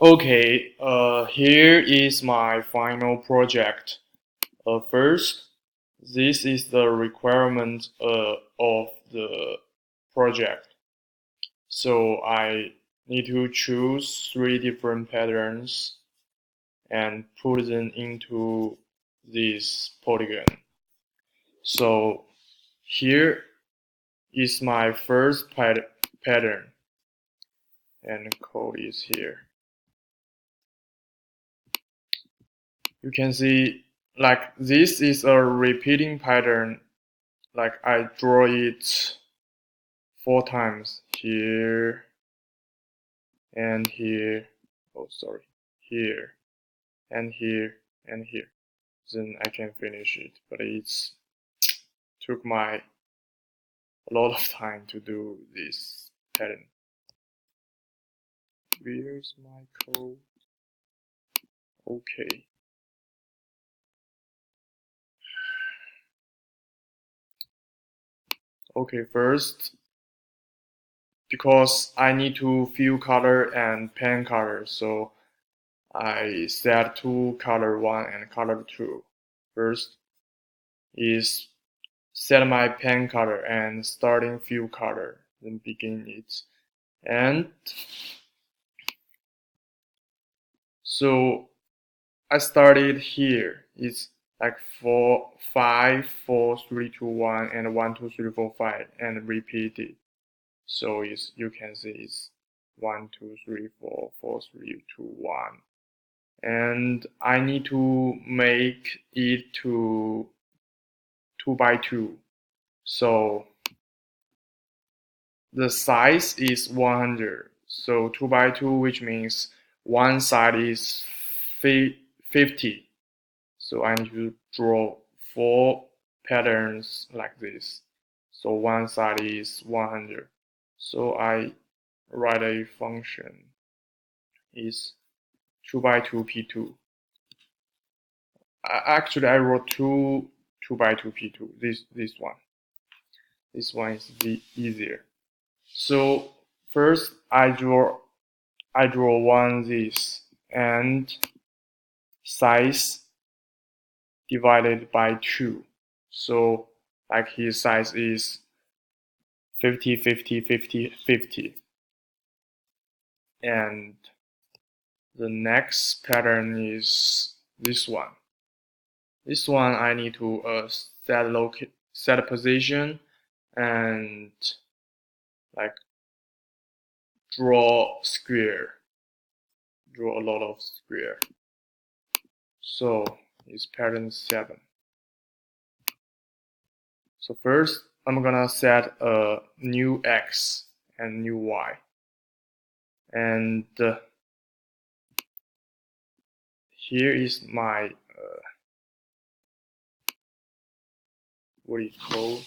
Okay, here is my final project. First, this is the requirement of the project. So I need to choose three different patterns and put them into this polygon. So here is my first pattern, and the code is here. You can see like this is a repeating pattern. Like I draw it 4 times here and here. Oh, sorry, here and here and here. Then I can finish it, but it's took my a lot of time to do this pattern. Where's my code? Okay. Okay, first, because I need to fill color and pen color, so I set to color 1 and color 2. First is set my pen color and starting fill color, then begin it. And so I started here. It's like 4, 5, 4, 3, 2, 1, and 1, 2, 3, 4, 5, and repeat it. So it's, you can see it's 1, 2, 3, 4, 4, 3, 2, 1. And I need to make it to 2 by 2. So the size is 100. So 2 by 2, which means one side is 50. So I need to draw 4 patterns like this. So one side is 100. So I write a function is 2 by 2 P2. Actually, I wrote 2 by 2 P2. This one. This one is the easier. So first I draw one this and size divided by 2. So like his size is 50, 50, 50, 50. And the next pattern is this one. This one I need to set a position and like draw square, draw a lot of square. So it's pattern 7. So first I'm gonna set a new X and new Y. And here is my what is it called?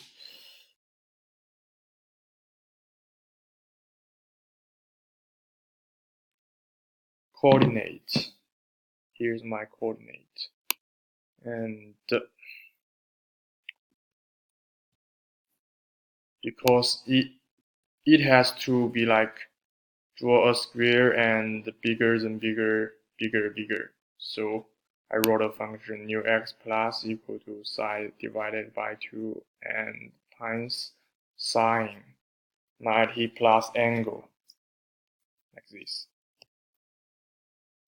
Coordinate. Here's my coordinate. And because it has to be like draw a square and bigger than bigger, bigger, bigger. So I wrote a function new x plus equal to size divided by 2 and times sine 90 plus angle, like this.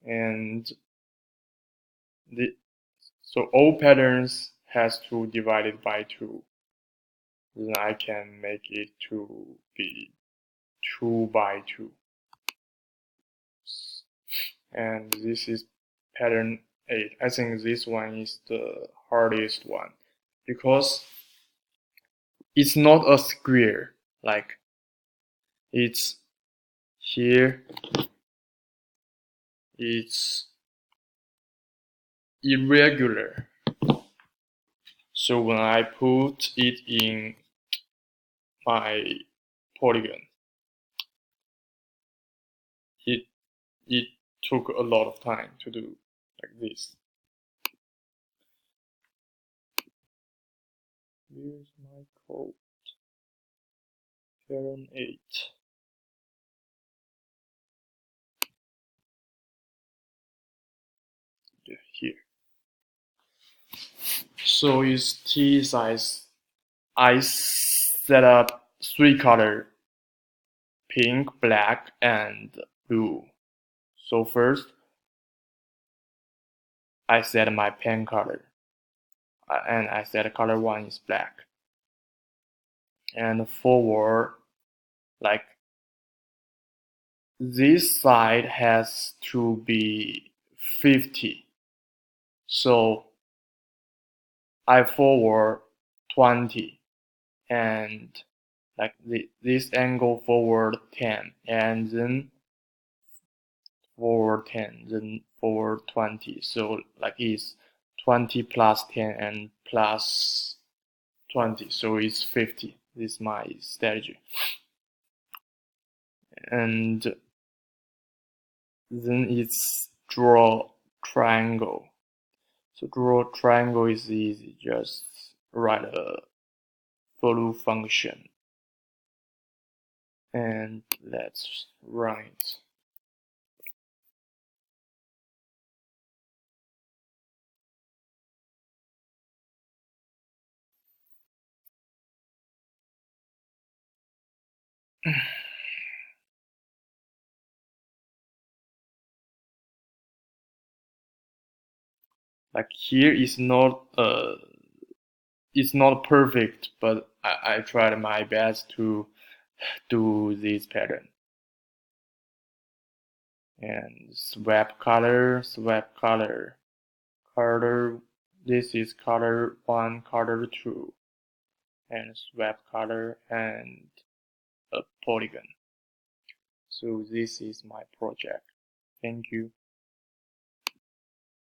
And so all patterns has to divide it by 2. Then I can make it to be 2 by 2. And this is pattern 8. I think this one is the hardest one because it's not a square, like it's here, it's irregular. So when I put it in my polygon, it it took a lot of time to do like this. Here's my code. Pattern 8. here. So its T size, I set up 3 color: pink, black, and blue. So first, I set my pen color, and I set color 1 is black. And forward, like this side has to be 50. So I forward 20, and like this angle forward 10, and then forward 10, then forward 20. So like it's 20 plus 10 and plus 20, so it's 50. This is my strategy. And then it's draw triangle. So draw triangle is easy, just write a for loop function, and let's run it. Like here is not it's not perfect, but I tried my best to do this pattern. And swap color, color. This is color 1, color 2, and swap color and a polygon. So this is my project. Thank you.